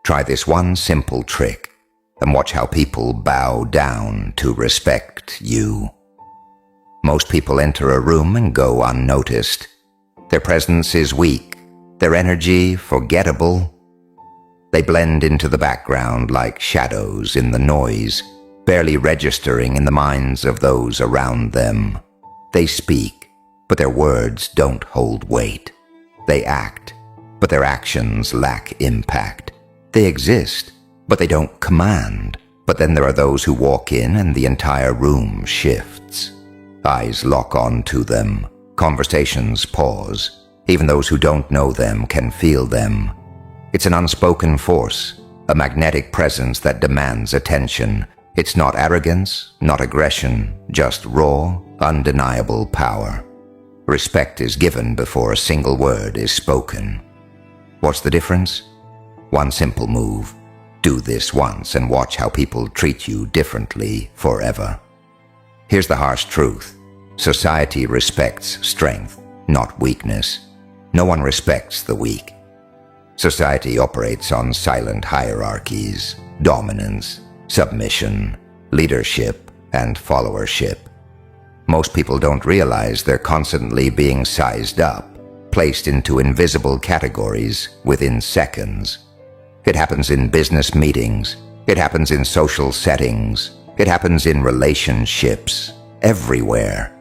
Try this one simple trick and watch how people bow down to respect you. Most people enter a room and go unnoticed. Their presence is weak, their energy forgettable. They blend into the background like shadows in the noise, barely registering in the minds of those around them. They speak, but their words don't hold weight. They act, but their actions lack impact. They exist, but they don't command. But then there are those who walk in and the entire room shifts. Eyes lock onto them. Conversations pause. Even those who don't know them can feel them. It's an unspoken force, a magnetic presence that demands attention. It's not arrogance, not aggression, just raw, undeniable power. Respect is given before a single word is spoken. What's the difference? One simple move. Do this once and watch how people treat you differently forever. Here's the harsh truth. Society respects strength, not weakness. No one respects the weak. Society operates on silent hierarchies, dominance, submission, leadership, and followership. Most people don't realize they're constantly being sized up, placed into invisible categories within seconds. It happens in business meetings. It happens in social settings. It happens in relationships. Everywhere.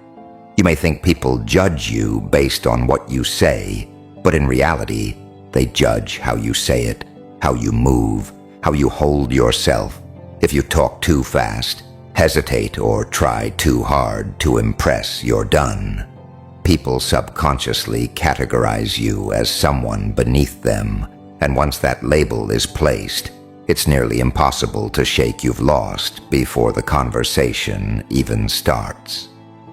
You may think people judge you based on what you say, but in reality, they judge how you say it, how you move, how you hold yourself. If you talk too fast, hesitate, or try too hard to impress, you're done. People subconsciously categorize you as someone beneath them. And once that label is placed, it's nearly impossible to shake you've lost before the conversation even starts.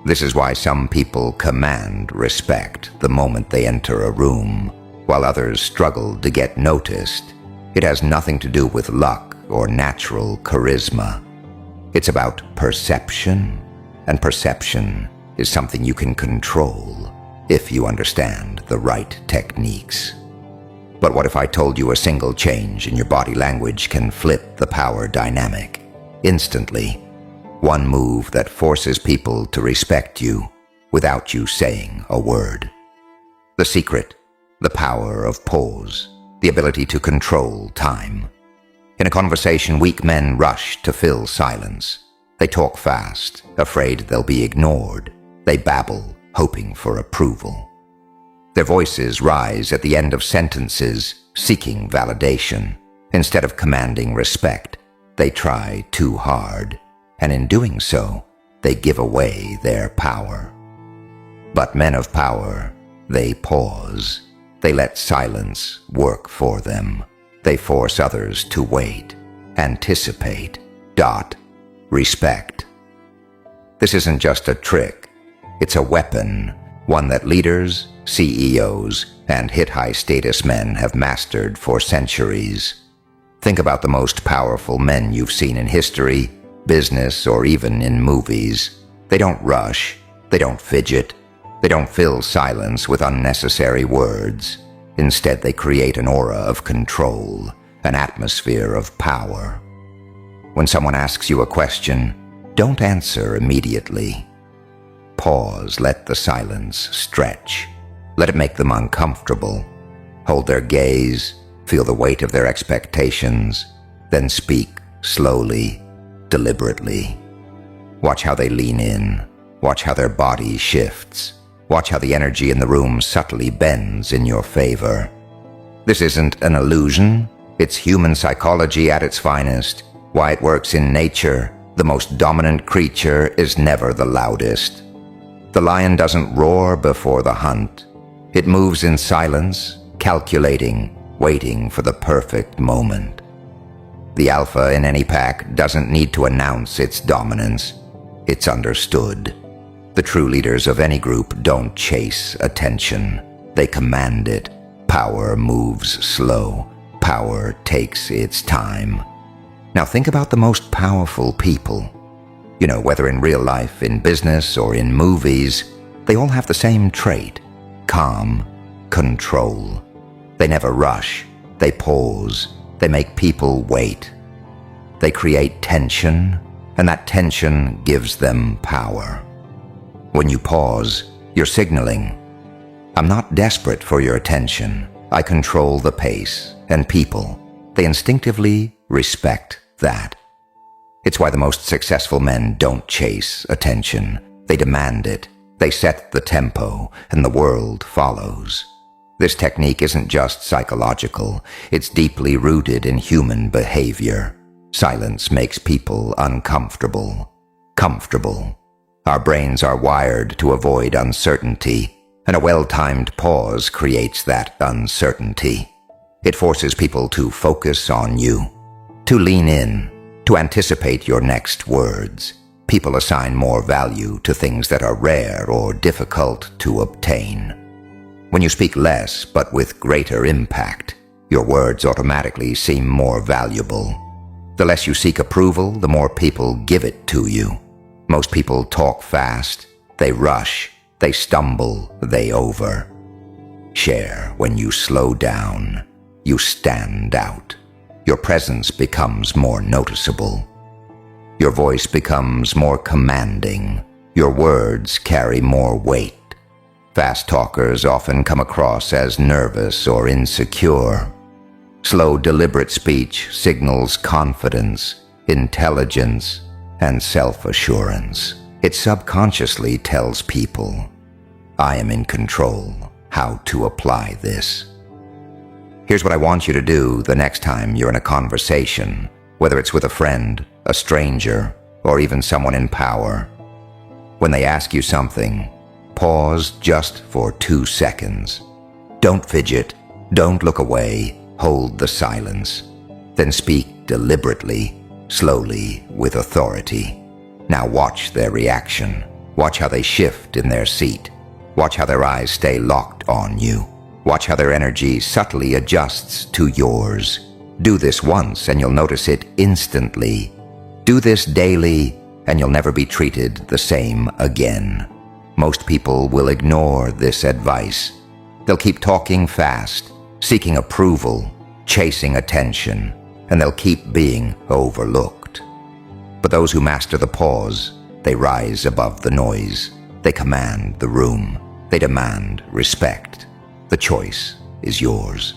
This is why some people command respect the moment they enter a room, while others struggle to get noticed. It has nothing to do with luck or natural charisma. It's about perception, and perception is something you can control if you understand the right techniques. But what if I told you a single change in your body language can flip the power dynamic? Instantly. One move that forces people to respect you without you saying a word. The secret, the power of pause, the ability to control time. In a conversation, weak men rush to fill silence. They talk fast, afraid they'll be ignored. They babble, hoping for approval. Their voices rise at the end of sentences, seeking validation. Instead of commanding respect, they try too hard, and in doing so, they give away their power. But men of power, they pause. They let silence work for them. They force others to wait, anticipate, respect. This isn't just a trick. It's a weapon, one that leaders, CEOs, and high-status men have mastered for centuries. Think about the most powerful men you've seen in history, business, or even in movies. They don't rush. They don't fidget. They don't fill silence with unnecessary words. Instead, they create an aura of control, an atmosphere of power. When someone asks you a question, don't answer immediately. Pause, let the silence stretch. Let it make them uncomfortable. Hold their gaze, feel the weight of their expectations, then speak slowly, deliberately. Watch how they lean in. Watch how their body shifts. Watch how the energy in the room subtly bends in your favor. This isn't an illusion. It's human psychology at its finest. Why it works in nature. The most dominant creature is never the loudest. The lion doesn't roar before the hunt. It moves in silence, calculating, waiting for the perfect moment. The alpha in any pack doesn't need to announce its dominance. It's understood. The true leaders of any group don't chase attention. They command it. Power moves slow. Power takes its time. Now think about the most powerful people. You know, whether in real life, in business, or in movies, they all have the same trait. Calm, control. They never rush. They pause. They make people wait. They create tension, and that tension gives them power. When you pause, you're signaling, I'm not desperate for your attention. I control the pace, and people, they instinctively respect that. It's why the most successful men don't chase attention. They demand it. They set the tempo, and the world follows. This technique isn't just psychological. It's deeply rooted in human behavior. Silence makes people uncomfortable. Comfortable. Our brains are wired to avoid uncertainty, and a well-timed pause creates that uncertainty. It forces people to focus on you, to lean in, to anticipate your next words. People assign more value to things that are rare or difficult to obtain. When you speak less but with greater impact, your words automatically seem more valuable. The less you seek approval, the more people give it to you. Most people talk fast, they rush, they stumble, they over. Share when you slow down. You stand out. Your presence becomes more noticeable. Your voice becomes more commanding. Your words carry more weight. Fast talkers often come across as nervous or insecure. Slow, deliberate speech signals confidence, intelligence, and self-assurance. It subconsciously tells people, I am in control. How to apply this. Here's what I want you to do the next time you're in a conversation, whether it's with a friend, a stranger, or even someone in power. When they ask you something, pause just for 2 seconds. Don't fidget, don't look away, hold the silence. Then speak deliberately, slowly, with authority. Now watch their reaction. Watch how they shift in their seat. Watch how their eyes stay locked on you. Watch how their energy subtly adjusts to yours. Do this once and you'll notice it instantly. Do this daily and you'll never be treated the same again. Most people will ignore this advice. They'll keep talking fast, seeking approval, chasing attention, and they'll keep being overlooked. But those who master the pause, they rise above the noise. They command the room. They demand respect. The choice is yours.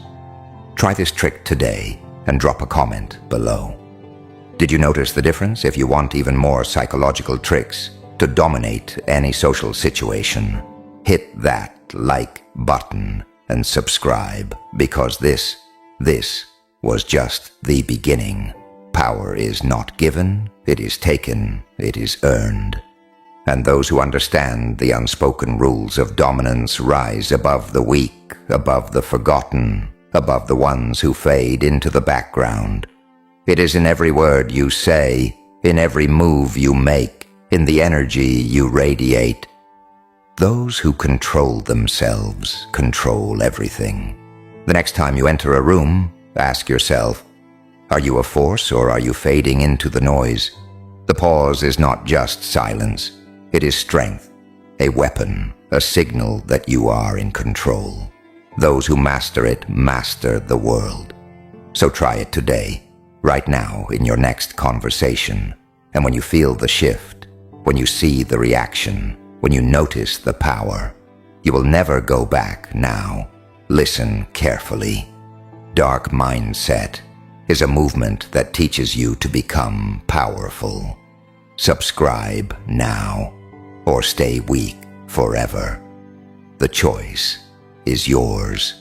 Try this trick today and drop a comment below. Did you notice the difference? If you want even more psychological tricks to dominate any social situation, hit that like button and subscribe, because this was just the beginning. Power is not given, it is taken, it is earned. And those who understand the unspoken rules of dominance rise above the weak, above the forgotten, above the ones who fade into the background. It is in every word you say, in every move you make, in the energy you radiate. Those who control themselves control everything. The next time you enter a room, ask yourself, are you a force or are you fading into the noise? The pause is not just silence. It is strength, a weapon, a signal that you are in control. Those who master it master the world. So try it today, right now in your next conversation. And when you feel the shift, when you see the reaction, when you notice the power, you will never go back now. Listen carefully. Dark Mindset is a movement that teaches you to become powerful. Subscribe now, or stay weak forever. The choice is yours.